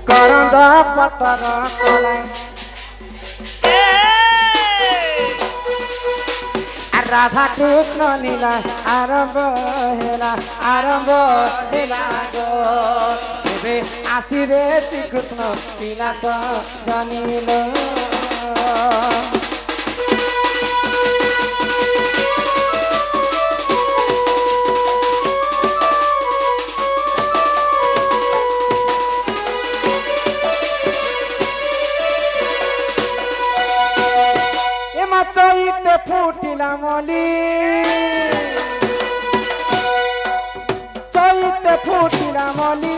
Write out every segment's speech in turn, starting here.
करंजा पतर कला राधा कृष्ण लीला आरंभ हेला गो एबे आसिबे श्री कृष्ण लीला सजनिलो चैते फुटिला मली चैते फुटिला मली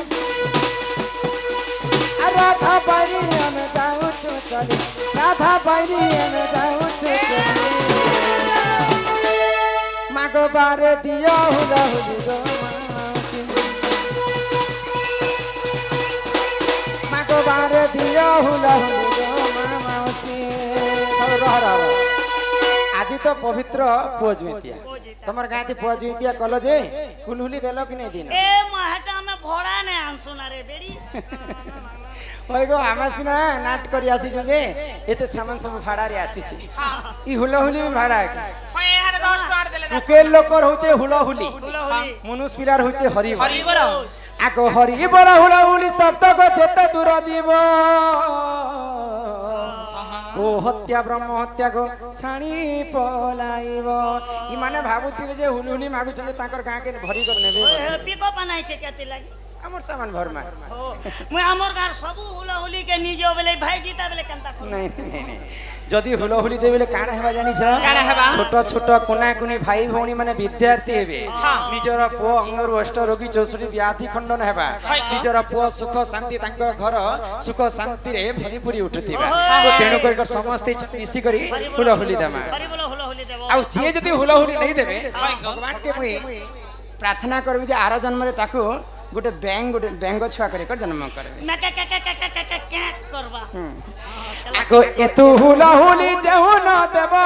राधा बारी में जाऊँ चली राधा बारी में जाऊँ चली मागो बारे दिया हुला हुली गो मागो बारे दिया हुला हुली गो मासी आज तो पवित्र पुआ जुइतिया तमर गाती पुआ जुइतिया कल जे कुलहुली देलो कि नहीं दिन ए महटा में भोड़ा ने आंसुना रे बेड़ी ओइ गो आमासिना नाट करी आसी छु जे एते सामान सब भाड़ा रे आसी छि ई हुलहुली में भाड़ा के होय हारे 10 टका देले 10 उकेल लोकर होचे हुलहुली मनुष्य पिलार होचे हरिबर आको हरिबर हुलहुली शब्द को जेते दूर जीव गो हत्या ब्रह्म हत्या को छाणी पलाइब ई माने भाबुथिबे जे हुलहुली मागु छले ताकर गां के भरी कर नेबे ओए पिको बनाई छे केते लागी हमर सामान भरमा हो मैं हमर गार सबु हुलहुली के निजे बेले भाई जीता बेले केनता कर नहीं जदी हुलहुली देबेले काना हेबा जानि छ काना हेबा छोट छोट कोना कोनी भाई भौणी माने विद्यार्थी हेबे निजर पो अंगरु अष्ट रोगी 64 व्याधि खंडन हेबा निजर पो सुख शांति तांक घर सुख शांति रे भरीपुरी उठुतिबा तो तेनु कर समस्त मिसी करी हुलहुली देमा हुलहुली देबो आ जे जदी हुलहुली नहीं देबे भगवान के मुई प्रार्थना करबी जे आरो जन्म रे ताकू गोटे बैंग छुआ करे कर जन्म करबे ना क्या करबा आको एतु हुलहुली जेहु न देबा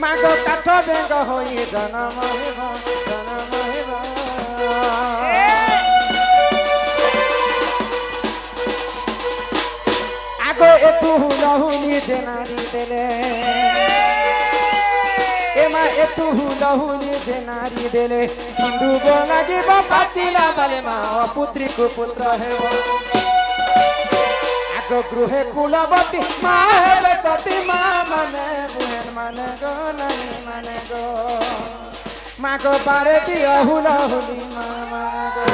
मागो काठ बेंग होई जन्म हेबा आको एतु हुलहुली जे नारी देले एमा एतु हुलहुली जे नारी देले सिंधु बोलागी पाचिला बाले मा पुत्री को पुत्र हेबो आको गृहे कुलवती मा हेबे सती मा माने बुहेन माने गो नानी माने गो माको बारे दिया हुलहुली मा माने गो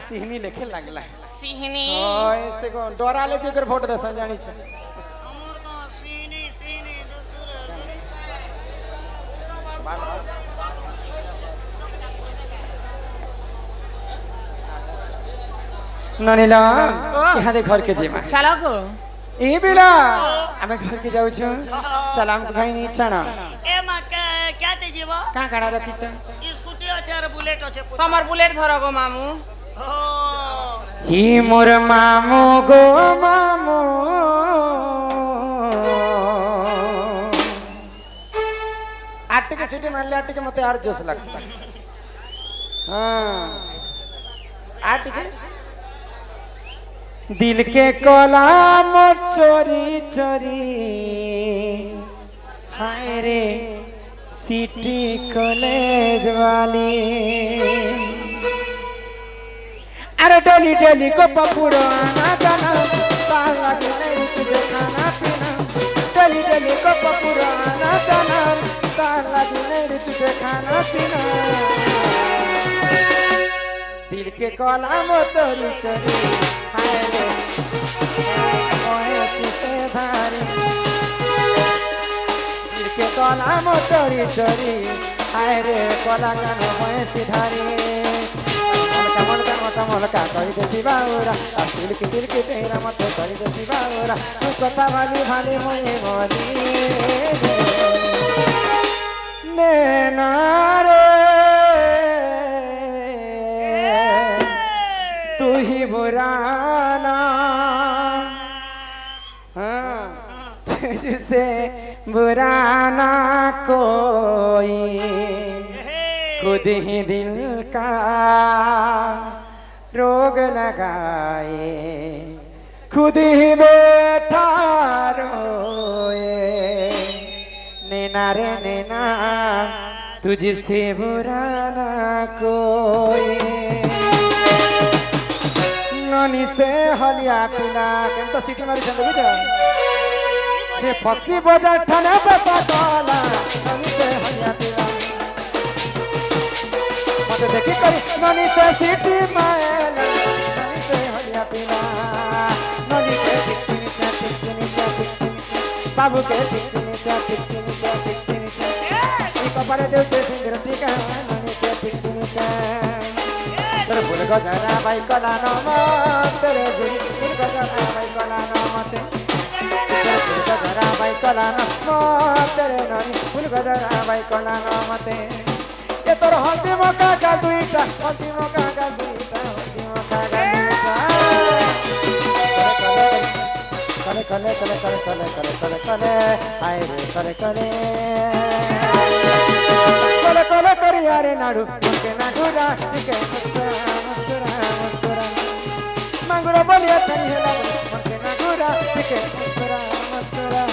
सिहनी लेखे लागला सिहनी ओ ऐसे को डराले जेकर वोट दसन जानी छ हमर का सीनी दसुर ननीला यहाँ दे घर के जेमा चलो को ए बेला हमें घर के जाऊ छ चल हम कहीं नहीं छना ए मा क्या ते जीव का काड़ा रखी छ स्कूटी अछि और बुलेट अछि तमर बुलेट धरो गो मामू ही मोर मामू गो मामू आट के सीटी मान ले आट के मते यार जोश लगता हां आट के दिल के कलाम चोरी चोरी हाय रे सिटी कॉलेज वाली अरे डेली डेली को पपुड़ो आना जाना तार लगे नहीं तुझे खाना पीना डेली डेली को पपुड़ो आना जाना तार लगे नहीं तुझे खाना पीना दिल के कलाम चोरी चोरी हाय रे ऐसी से धारी दिल के कलाम चोरी चोरी हाय रे कला कानो ऐसी धारी मोटा मोलका करी देसी बाउरा सिल्की तेरा मत करी देसी बाउरा तू कथा भाली भाली मोए मोली नैना रे बुराना हाँ तुझसे बुराना कोई खुद ही दिल का रोग लगाए खुद ही बैठा रोए नैना रे नैना तुझसे बुरा ना कोई ननी से हलिया पिला केंता सिटी मारी चंद बुझ से पक्षी बजार ठाणे बसा कला ननी से हलिया पिला मते देखि करी ननी से सिटी मायला ननी से हलिया पिला ननी से टिकटिनी चा बाबू के टिकटिनी चा कपड़े देव से सिंदूर टीका ननी के टिकटिनी चा तेरे फूल गजरा बाई कला नम तेरे फूल गजरा बाई कला नम तेरे फूल गजरा बाई कला नम तेरे ननी फूल गजरा बाई कला नम ते ये तोर हल्दी मका का दुईटा हल्दी मका का दुईटा हल्दी मका का दुईटा कले कले कले कले कले कले कले कले आए रे कले कले कले कले करी यारे नाडू के नाडूरा के मुस्कुरा मुस्कुरा मुस्कुरा मंगुरा बोलिया चली है के नाडूरा के मुस्कुरा मुस्कुरा